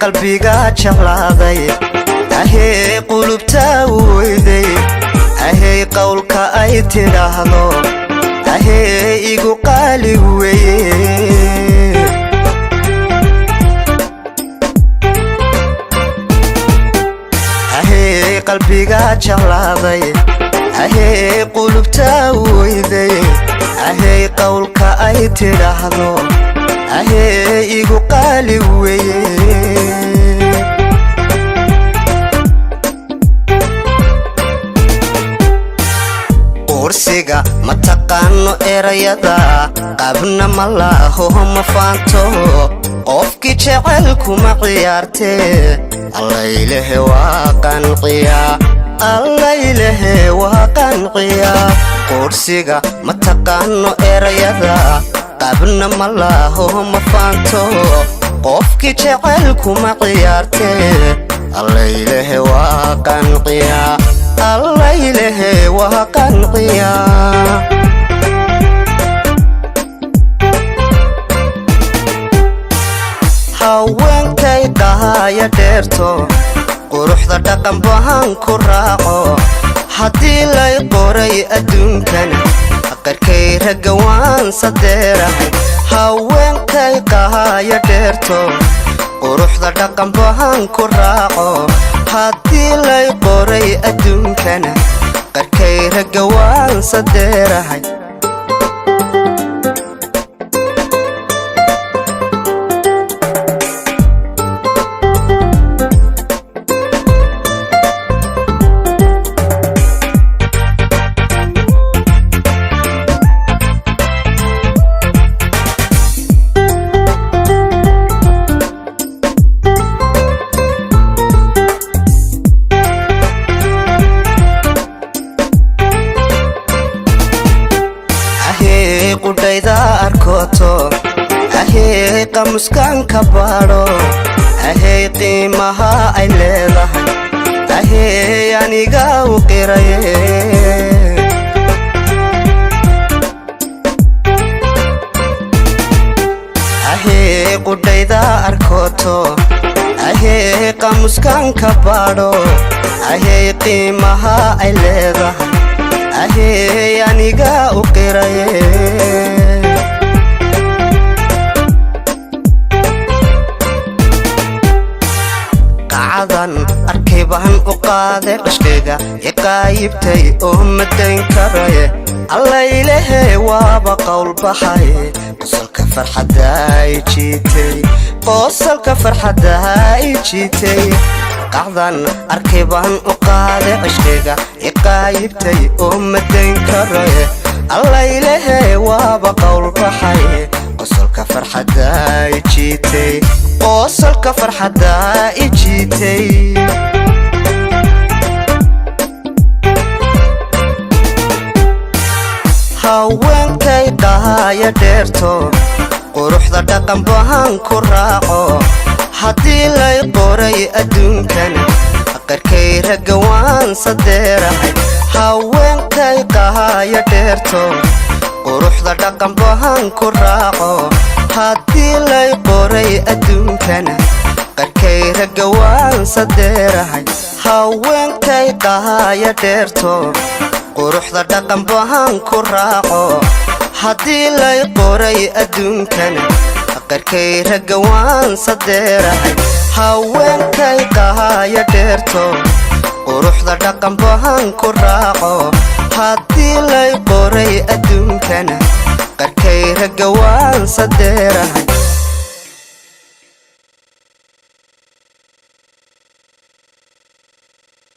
qalbiga jeclaaday ahee qulubta weyday ahee qowlka ay tidhaahdo ahee igu qaali weeye ahee qalbiga jeclaaday ahee qulubta weyday ahee qowlka ay tidhaahdo ahee igu qaali weeye kursiga ma taqaano erayada qabna ma laho ma faanto qofkii jecelku ma ciyaartee allaylehe waa qanciyaa allaylehe waa qanciyaa kursiga ma taqaano erayada qabna ma laho ma faanto qofkii jecelku ma ciyaartee allaylehe waa qanciyaa allaylehe waa qanciyaa haweenkay dhahaya dheerto quruxda dhaqan bahan ku raaco haddii lay qoray adduunkan qarkay ragga waan sadeerahay haweenkay dhahaya dheerto quruxda dhaqan bahan ku raaco haddii lay qoray adduunkan qarkay ragga waan sadeerahay qudhayda arkoto ahee qamuskan ka baadho ahee qiimaha ay leedahay ahee aniga u qiraye ahee qudhayda arkoto ahee qamuskan ka baadho ahee qiimaha ay leedahay ahee aniga u qiraye qacadan arkay baan u qaaday qashkayga iqaayibtay oo madayn karaye allaylehe waaba qowl baxay qosolka farxadda ay jiitay qosolka farxadda ay jiitay qacdan arkay baan u qaaday qashkayga iqaayibtay oo madayn karaye allaylehe waaba qowl baxay qosolka farxadda ay jiitay qosolka farxadda ay jiitay haweenkay dhahaya dheerto quruxda dhaqan bahan ku raaco haddii lay qoray adduunkan qarkay ragga waan sadeerahay haweenkay dhahaya dheerto quruxda dhaqan bahan ku raaco haddii lay qoray adduunkan qarkay ragga waan sadeerahay haweenkay dhahaya dheerto quruxda dhaqan bahan ku raaco haddii lay qoray adduunkan qarkay ragga waan sadeerahay haweenkay dhahaya dheerto quruxda dhaqan bahan ku raaco haddii lay qoray adduunkan qarkay ragga waan sadeerahay